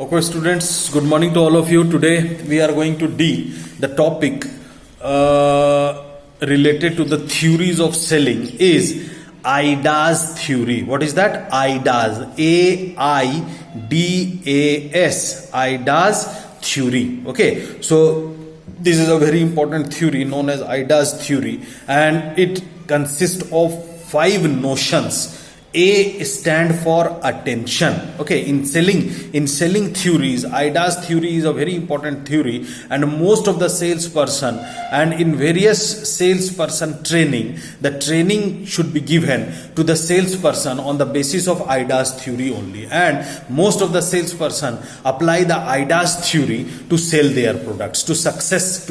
Okay, students, good morning to all of you. Today we are going to deal the topic related to the theories of selling is AIDAS theory. What is that? AIDAS, AIDAS, AIDAS theory. Okay, so this is a very important theory known as AIDAS theory, and it consists of 5 notions. A stand for attention. Okay, in selling theories, AIDAS theory is a very important theory, and most of the salesperson and in various salesperson training, the training should be given to the salesperson on the basis of AIDAS theory only, and most of the salesperson apply the AIDAS theory to sell their products, to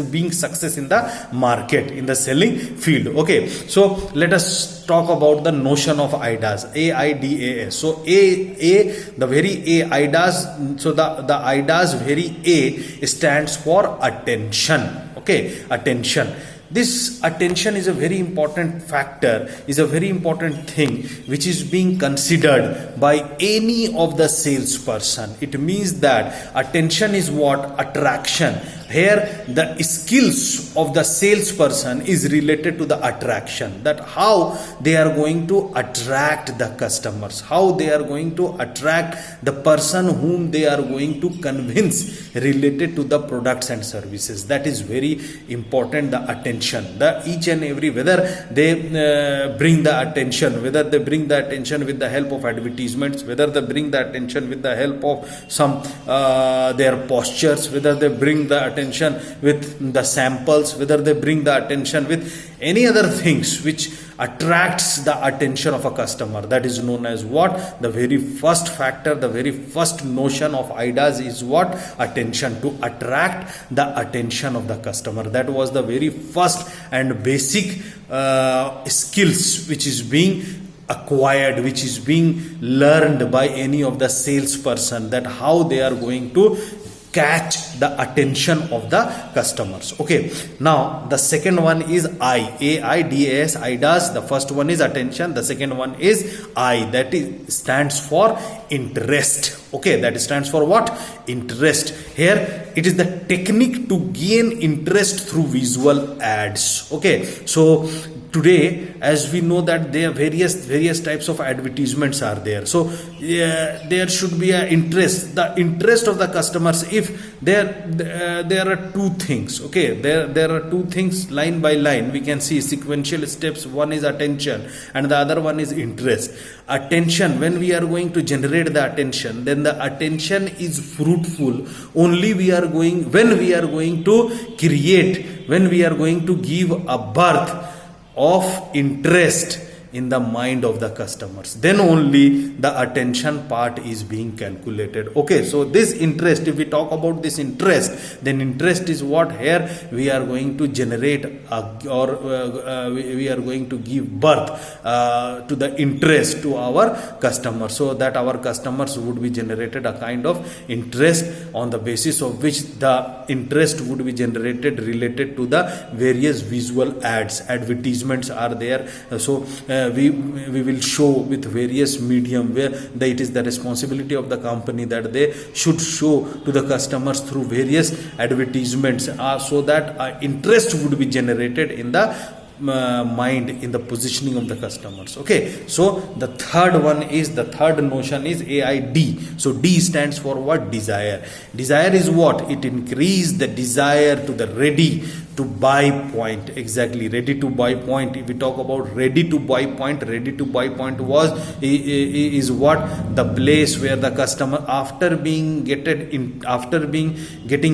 being success in the market, in the selling field. Okay, so let us talk about the notion of AIDAS. AIDAS. So the very A, AIDAS. So the AIDAS very A stands for attention. Okay, attention. This attention is a very important factor, is a very important thing which is being considered by any of the salesperson. It means that attention is what? Attraction. Here the skills of the salesperson is related to the attraction, that how they are going to attract the customers, how they are going to attract the person whom they are going to convince related to the products and services. That is very important, the attention. The each and every, whether they bring the attention, whether they bring the attention with the help of advertisements, whether they bring the attention with the help of some their postures, whether they bring the attention with the samples, whether they bring the attention with any other things which attracts the attention of a customer. That is known as what? The very first factor, the very first notion of AIDAS is what? Attention, to attract the attention of the customer. That was the very first and basic skills which is being acquired, which is being learned by any of the salesperson, that how they are going to catch the attention of the customers. Okay, now the second one is AIDAS, AIDAS. The first one is attention, the second one is I, that is stands for interest. Okay, that stands for what? Interest. Here it is the technique to gain interest through visual ads. Okay, so today, as we know that there are various types of advertisements are there, so there should be a interest, the interest of the customers. If there are two things, okay, there are two things, line by line we can see sequential steps. One is attention and the other one is interest. Attention, when we are going to generate the attention, then the attention is fruitful only when we are going to create, when we are going to give a birth of interest in the mind of the customers, then only the attention part is being calculated. Okay, so this interest, if we talk about this interest, then interest is what? Here we are going to generate we are going to give birth to the interest to our customers, so that our customers would be generated a kind of interest on the basis of which the interest would be generated related to the various visual ads. Advertisements are there, so we will show with various medium where it is the responsibility of the company that they should show to the customers through various advertisements, so that interest would be generated in the mind, in the positioning of the customers. Okay, so the third notion is AID. So D stands for what? Desire. Desire is what? It increases the desire to the ready to buy point. Exactly, ready to buy point. If we talk about ready to buy point is what? The place where the customer, after being getting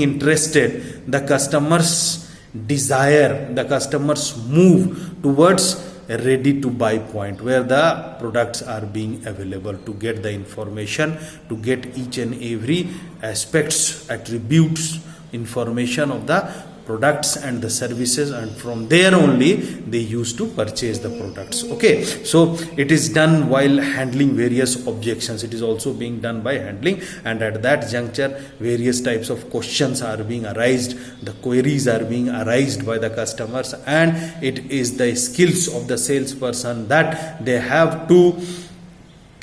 interested, the customers desire, the customers move towards a ready to buy point, where the products are being available, to get the information, to get each and every aspects, attributes, information of the products and the services, and from there only they used to purchase the products. Okay, so it is done while handling various objections. It is also being done by handling, and at that juncture various types of questions are being arised, the queries are being arised by the customers, and it is the skills of the salesperson that they have to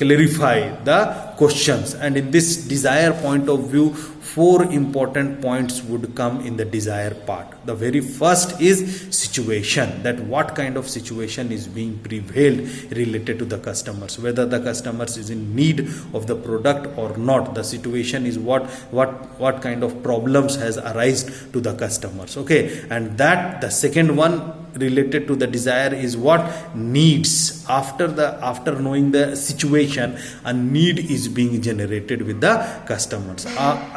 clarify the questions. And in this desire point of view, 4 important points would come in the desire part. The very first is situation, that what kind of situation is being prevailed related to the customers, whether the customers is in need of the product or not. The situation is what kind of problems has arisen to the customers. Okay, and that the second one related to the desire is what needs. After knowing the situation, a need is being generated with the customers,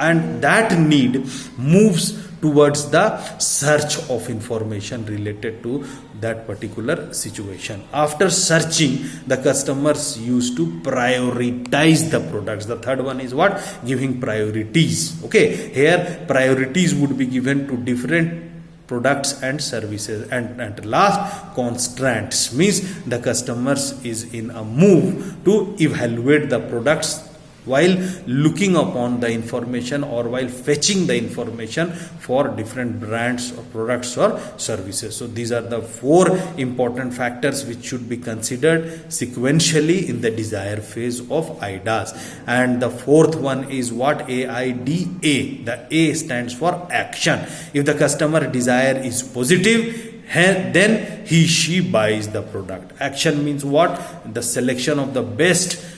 and that need moves towards the search of information related to that particular situation. After searching, the customers used to prioritize the products. The third one is what? Giving priorities. Okay, here priorities would be given to different products and services. And at last, constraints means the customers is in a move to evaluate the products while looking upon the information or while fetching the information for different brands or products or services. So these are the 4 important factors which should be considered sequentially in the desire phase of IDAS. And the fourth one is what? AIDA. The A stands for action. If the customer desire is positive, then she buys the product. Action means what? The selection of the best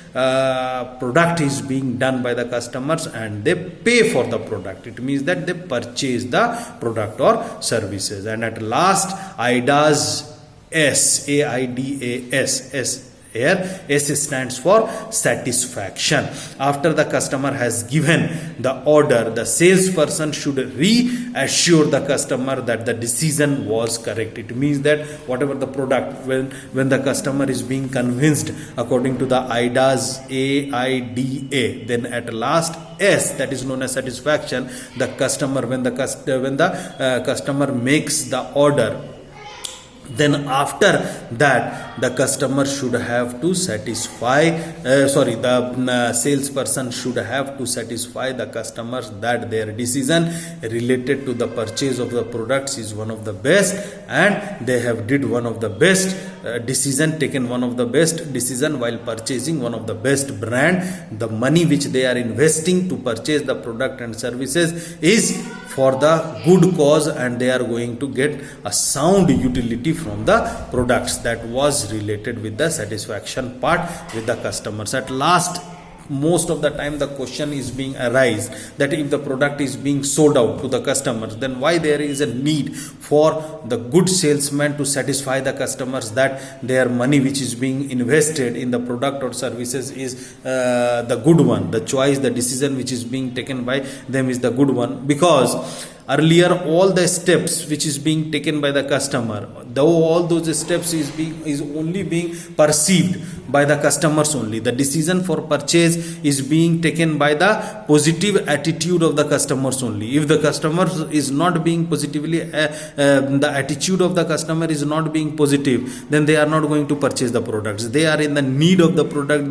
product is being done by the customers and they pay for the product. It means that they purchase the product or services. And at last, IDAS S, AIDAS, S. Here S stands for satisfaction. After the customer has given the order, the salesperson should reassure the customer that the decision was correct. It means that whatever the product, when the customer is being convinced according to the IDAS AIDA, then at last S, that is known as satisfaction, the customer, when the customer makes the order, then after that the customer should have to satisfy the salesperson should have to satisfy the customers that their decision related to the purchase of the products is one of the best, and they have did one of the best taken one of the best decision while purchasing one of the best brand. The money which they are investing to purchase the product and services is for the good cause, and they are going to get a sound utility from the products. That was related with the satisfaction part with the customers. At last, most of the time the question is being arise that if the product is being sold out to the customers, then why there is a need for the good salesman to satisfy the customers that their money which is being invested in the product or services is the good one, the choice, the decision which is being taken by them is the good one. Because earlier all the steps which is being taken by the customer, though all those steps is only being perceived by the customers only, the decision for purchase is being taken by the positive attitude of the customers only. If the customer is not being positively the attitude of the customer is not being positive, then they are not going to purchase the products. They are in the need of the product.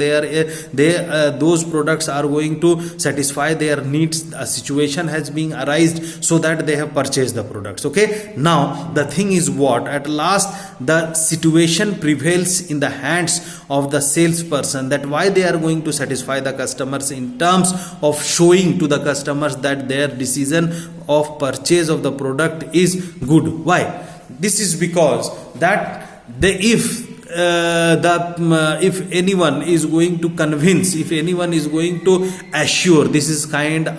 Those products are going to satisfy their needs. A situation has been arised so that they have purchased the products. Okay, now the thing is what? At last the situation prevails in the hands of the salesperson, that why they are going to satisfy the customers in terms of showing to the customers that their decision of purchase of the product is good. Why? This is because that if anyone is going to convince, if anyone is going to assure, this is a kind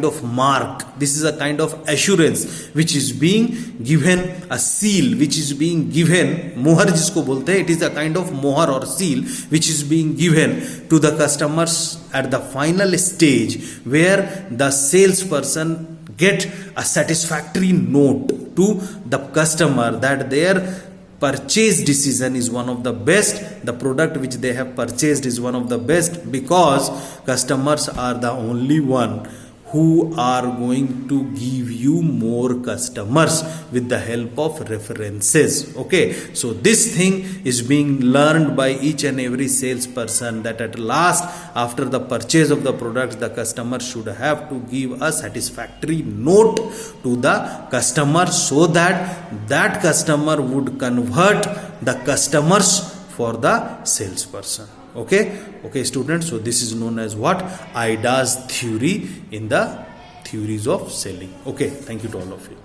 of mark, this is a kind of assurance which is being given, a seal which is being given, mohar jisko bolte hai, it is a kind of mohar or seal which is being given to the customers at the final stage, where the salesperson get a satisfactory note to the customer that their purchase decision is one of the best, the product which they have purchased is one of the best, because customers are the only one who are going to give you more customers with the help of references. Okay, so this thing is being learned by each and every salesperson, that at last after the purchase of the products, the customer should have to give a satisfactory note to the customer, so that that customer would convert the customers for the salesperson. Okay students, so this is known as what? IDA's theory in the theories of selling. Okay, thank you to all of you.